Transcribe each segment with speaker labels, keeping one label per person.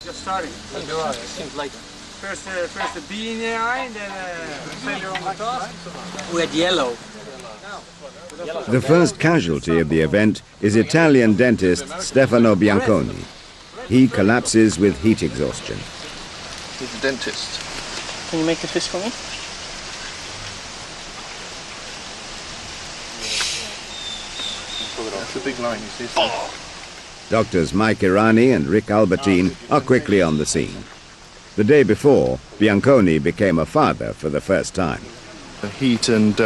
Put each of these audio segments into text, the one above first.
Speaker 1: Just starting.
Speaker 2: Seems like
Speaker 1: First the bee in the eye, and then failure on the task.
Speaker 2: we had yellow.
Speaker 3: The first casualty of the event is Italian dentist Stefano Bianconi. He collapses with heat exhaustion.
Speaker 4: He's a dentist.
Speaker 2: Can you make the fish for me?
Speaker 4: That's a big line, you see.
Speaker 3: Doctors Mike Irani and Rick Albertine are quickly on the scene. The day before, Bianconi became a father for the first time.
Speaker 4: Heat and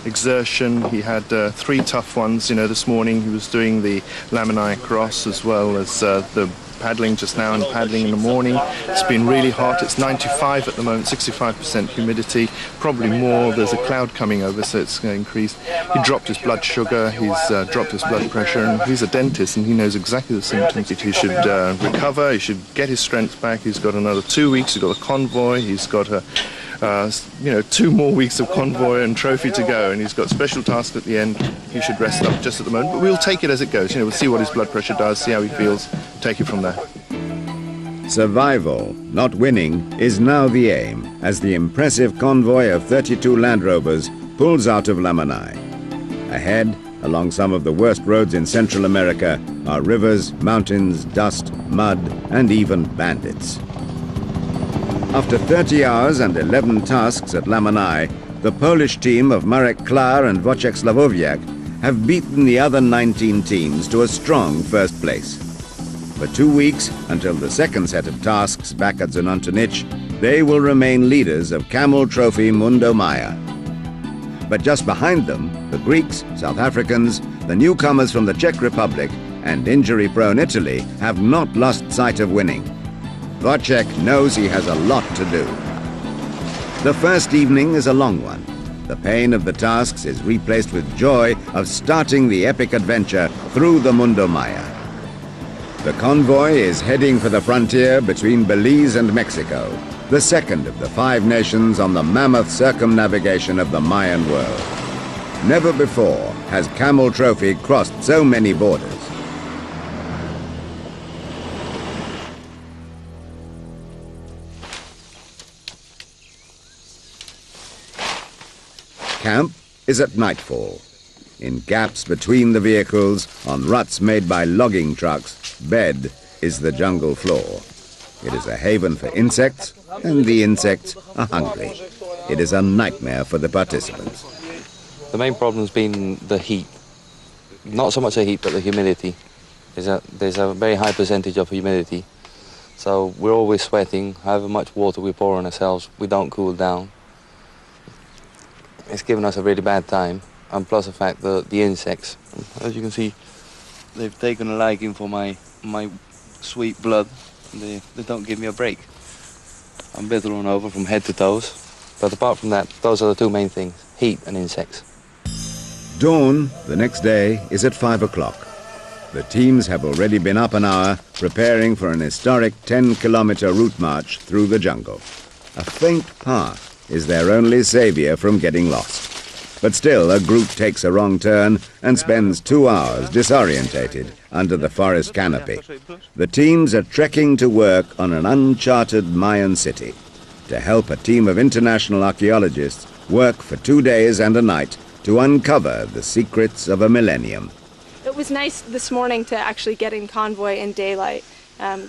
Speaker 4: exertion. He had 3 tough ones. You know, this morning he was doing the Laminae cross as well as the paddling just now and paddling in the morning. It's been really hot. It's 95 at the moment, 65% humidity, probably more. There's a cloud coming over, so it's going to increase. He dropped his blood sugar, he's dropped his blood pressure, and he's a dentist and he knows exactly the symptoms. He should recover, he should get his strength back. He's got another 2 weeks, he's got a convoy, he's got a 2 more weeks of convoy and trophy to go, and he's got special tasks at the end. He should rest up just at the moment, but we'll take it as it goes. We'll see what his blood pressure does, see how he feels, take it from there.
Speaker 3: Survival, not winning, is now the aim as the impressive convoy of 32 Land Rovers pulls out of Laminae. Ahead, along some of the worst roads in Central America, are rivers, mountains, dust, mud, and even bandits. After 30 hours and 11 tasks at Laminae, the Polish team of Marek Klar and Wojciech Sławowiak have beaten the other 19 teams to a strong first place. For 2 weeks, until the second set of tasks back at Zunantunich, they will remain leaders of Camel Trophy Mundo Maya. But just behind them, the Greeks, South Africans, the newcomers from the Czech Republic, and injury-prone Italy have not lost sight of winning. Wojciech knows he has a lot to do. The first evening is a long one. The pain of the tasks is replaced with joy of starting the epic adventure through the Mundo Maya. The convoy is heading for the frontier between Belize and Mexico, the second of the 5 nations on the mammoth circumnavigation of the Mayan world. Never before has Camel Trophy crossed so many borders. Camp is at nightfall. In gaps between the vehicles, on ruts made by logging trucks, bed is the jungle floor. It is a haven for insects, and the insects are hungry. It is a nightmare for the participants.
Speaker 5: The main problem's been the heat. Not so much the heat, but the humidity. There's a very high percentage of humidity. So we're always sweating. However much water we pour on ourselves, we don't cool down. It's given us a really bad time, and plus the fact that the insects, as you can see, they've taken a liking for my sweet blood. They don't give me a break. I'm better on over from head to toes, but apart from that, those are the 2 main things, heat and insects.
Speaker 3: Dawn, the next day, is at 5 o'clock. The teams have already been up an hour preparing for an historic 10-kilometer route march through the jungle. A faint path is their only savior from getting lost. But still, a group takes a wrong turn and spends 2 hours disorientated under the forest canopy. The teams are trekking to work on an uncharted Mayan city to help a team of international archaeologists work for 2 days and a night to uncover the secrets of a millennium.
Speaker 6: It was nice this morning to actually get in convoy in daylight.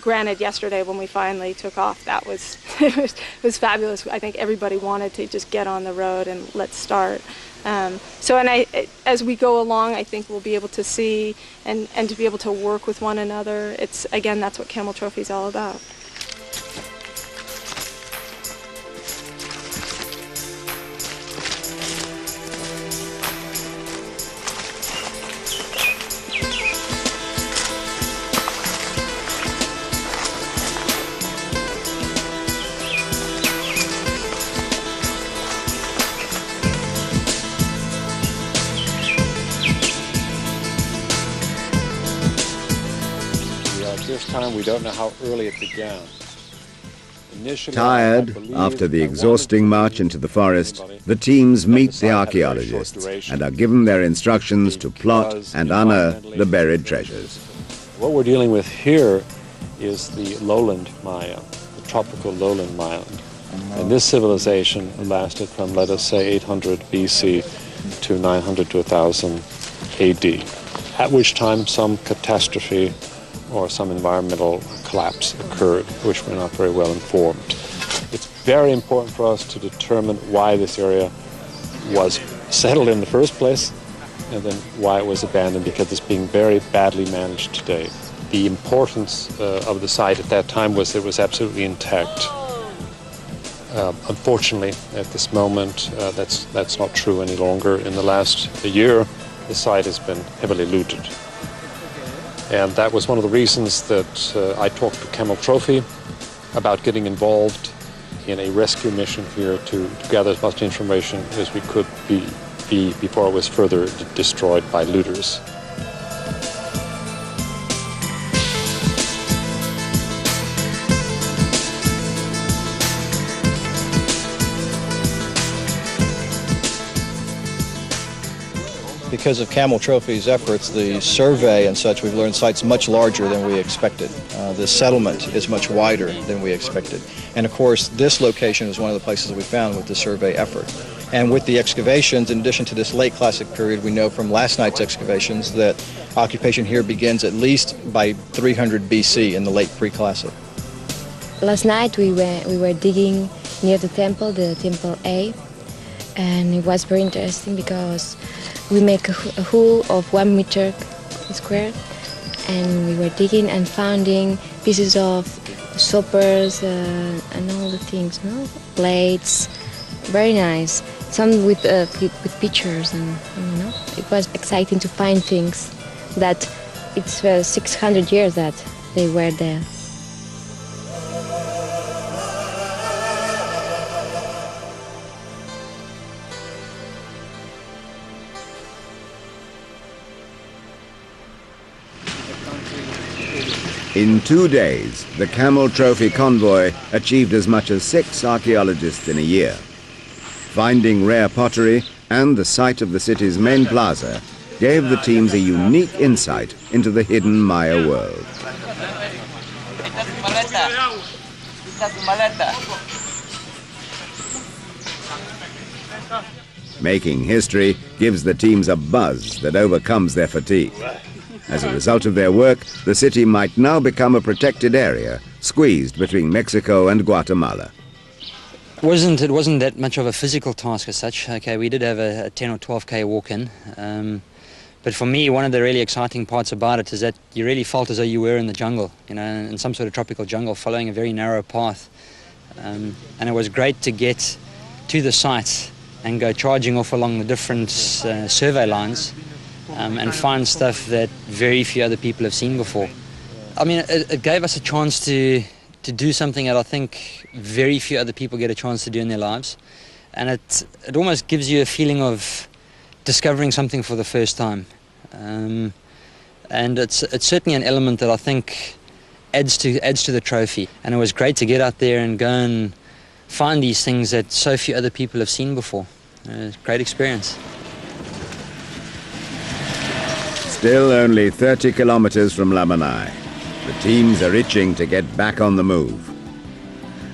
Speaker 6: Granted, yesterday when we finally took off, that was it was fabulous. I think everybody wanted to just get on the road and let's start. As we go along, I think we'll be able to see and to be able to work with one another. Again, that's what Camel Trophy is all about.
Speaker 7: This time we don't know how early it began. Initially,
Speaker 3: Tired after the exhausting march into the forest, the teams meet the archaeologists and are given their instructions to plot and unearth the buried treasures.
Speaker 7: What we're dealing with here is the lowland Maya, the tropical lowland Maya. And this civilization lasted from, let us say, 800 BC to 900 to 1000 AD, at which time some catastrophe or some environmental collapse occurred, which we're not very well informed. It's very important for us to determine why this area was settled in the first place, and then why it was abandoned, because it's being very badly managed today. The importance of the site at that time was it was absolutely intact. Unfortunately, at this moment, that's not true any longer. In the last year, the site has been heavily looted. And that was one of the reasons that I talked to Camel Trophy about getting involved in a rescue mission here to gather as much information as we could be before it was further destroyed by looters.
Speaker 8: Because of Camel Trophy's efforts, the survey and such, we've learned sites much larger than we expected. The settlement is much wider than we expected. And of course, this location is one of the places that we found with the survey effort. And with the excavations, in addition to this late Classic period, we know from last night's excavations that occupation here begins at least by 300 BC in the late pre-Classic.
Speaker 9: Last night we were digging near the temple A, and it was very interesting because we make a hole of 1 meter square, and we were digging and finding pieces of soppers and all the things, no? Plates, very nice. Some with pictures, and you know, it was exciting to find things that it's 600 years that they were there.
Speaker 3: In 2 days, the Camel Trophy convoy achieved as much as 6 archaeologists in a year. Finding rare pottery and the site of the city's main plaza gave the teams a unique insight into the hidden Maya world. Making history gives the teams a buzz that overcomes their fatigue. As a result of their work, the city might now become a protected area, squeezed between Mexico and Guatemala.
Speaker 10: It wasn't that much of a physical task as such. Okay, we did have a 10 or 12k walk-in, but for me, one of the really exciting parts about it is that you really felt as though you were in the jungle, you know, in some sort of tropical jungle, following a very narrow path. And it was great to get to the site and go charging off along the different survey lines and find stuff that very few other people have seen before. I mean, it gave us a chance to do something that I think very few other people get a chance to do in their lives. And it almost gives you a feeling of discovering something for the first time. And it's certainly an element that I think adds to the trophy. And it was great to get out there and go and find these things that so few other people have seen before. Great experience.
Speaker 3: Still only 30 kilometers from Lamanai. The teams are itching to get back on the move.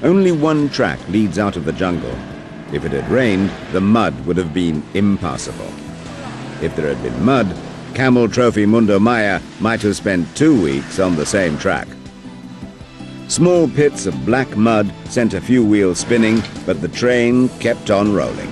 Speaker 3: Only one track leads out of the jungle. If it had rained, the mud would have been impassable. If there had been mud, Camel Trophy Mundo Maya might have spent 2 weeks on the same track. Small pits of black mud sent a few wheels spinning, but the train kept on rolling.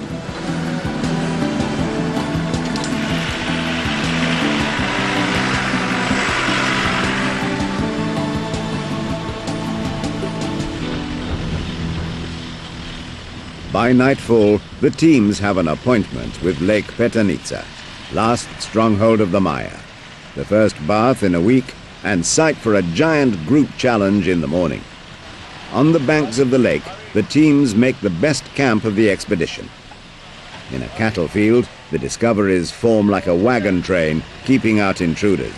Speaker 3: By nightfall, the teams have an appointment with Lake Petanitza, last stronghold of the Maya. The first bath in a week and site for a giant group challenge in the morning. On the banks of the lake, the teams make the best camp of the expedition. In a cattle field, the discoveries form like a wagon train, keeping out intruders.